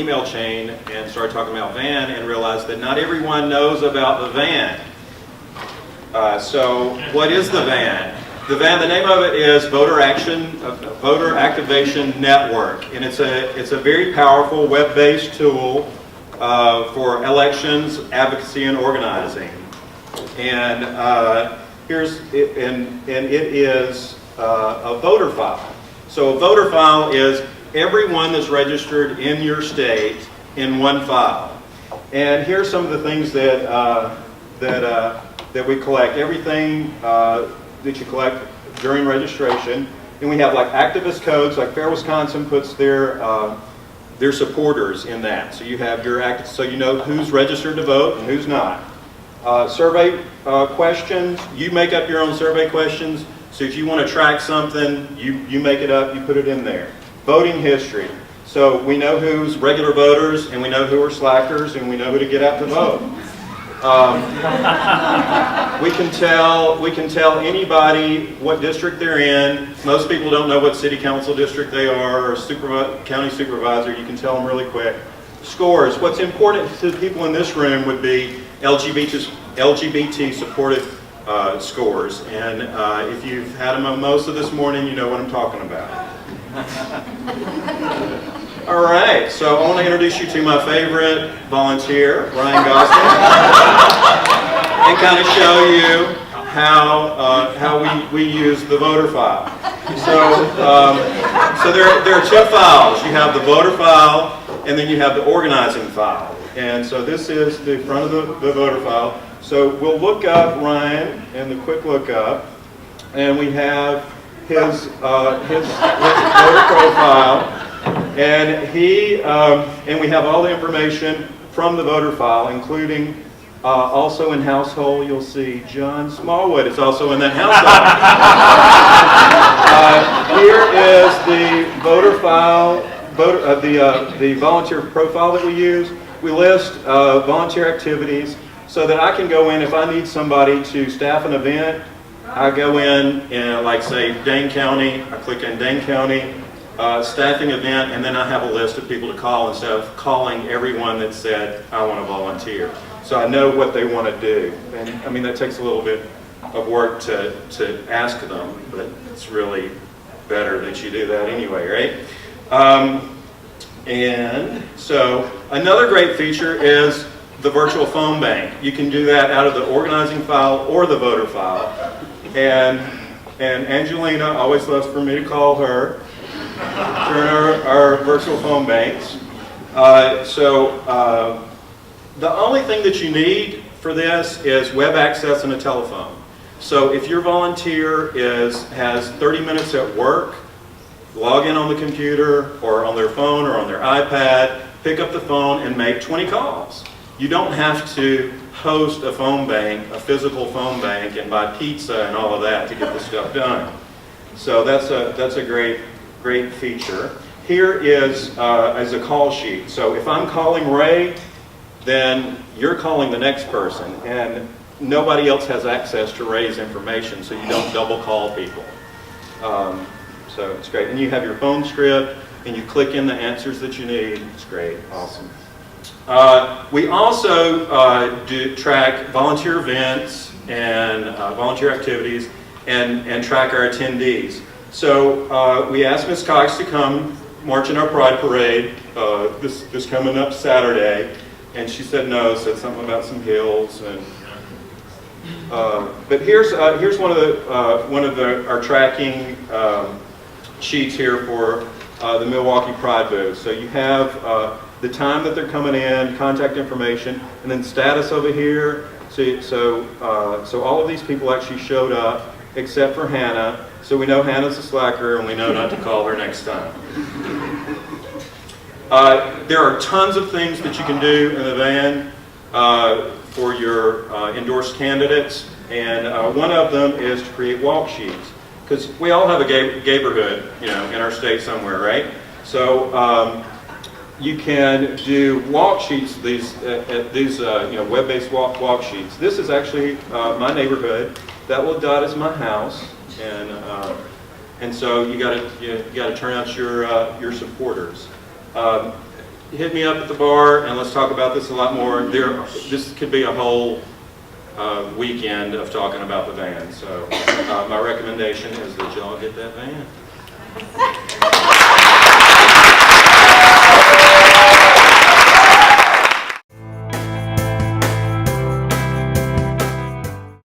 email chain and started talking about VAN and realized that not everyone knows about the VAN. So what is the VAN? The VAN, the name of it is Voter Activation Network, and it's a very powerful web-based tool for elections, advocacy, and organizing. And it is a voter file. So a voter file is everyone that's registered in your state in one file. And here's some of the things that we collect. Everything that you collect during registration. And we have like activist codes, like Fair Wisconsin puts their supporters in that. So you have your so you know who's registered to vote and who's not. Survey questions, you make up your own survey questions. So if you want to track something, you make it up, you put it in there. Voting history. So we know who's regular voters, and we know who are slackers, and we know who to get out to vote. We can tell anybody what district they're in. Most people don't know what city council district they are, or county supervisor. You can tell them really quick. Scores. What's important to the people in this room would be LGBT supported scores. And if you've had them most of this morning, you know what I'm talking about. All right, so I want to introduce you to my favorite volunteer, Ryan Gosling, and kind of show you how we use the voter file. So there are two files. You have the voter file, and then you have the organizing file. And so this is the front of the voter file. So we'll look up Ryan in the quick lookup, and we have his voter profile, and and we have all the information from the voter file, including also in household. You'll see John Smallwood is also in that household. Here is the voter file, the volunteer profile that we use. We list volunteer activities so that I can go in if I need somebody to staff an event. I go in and, like, say, Dane County. I click in Dane County staffing event, and then I have a list of people to call instead of calling everyone that said, I want to volunteer. So I know what they want to do. And, I mean, that takes a little bit of work to ask them, but it's really better that you do that anyway, right? And so another great feature is the virtual phone bank. You can do that out of the organizing file or the voter file. And Angelina always loves for me to call her during our virtual phone banks. The only thing that you need for this is web access and a telephone. So if your volunteer has 30 minutes at work, log in on the computer or on their phone or on their iPad, pick up the phone and make 20 calls. You don't have to host a phone bank, a physical phone bank, and buy pizza and all of that to get the stuff done. So that's a great feature. Here is a call sheet. So if I'm calling Ray, then you're calling the next person, and nobody else has access to Ray's information, so you don't double call people. So it's great. And you have your phone script, and you click in the answers that you need. It's great. Awesome. We also do track volunteer events and volunteer activities and track our attendees. So we asked Ms. Cox to come march in our Pride Parade this coming up Saturday, and she said no, said something about some hills. And but here's one of our tracking sheets here for the Milwaukee Pride booth. So you have the time that they're coming in, contact information, and then status over here. So all of these people actually showed up, except for Hannah. So we know Hannah's a slacker, and we know not to call her next time. There are tons of things that you can do in the van for your endorsed candidates, and one of them is to create walk sheets, because we all have a neighborhood, in our state somewhere, right? So you can do walk sheets, these web-based walk sheets. This is actually my neighborhood. That little dot is my house, and so you got to turn out your supporters. hit me up at the bar and let's talk about this a lot more. This could be a whole weekend of talking about the van. So my recommendation is that y'all get that van.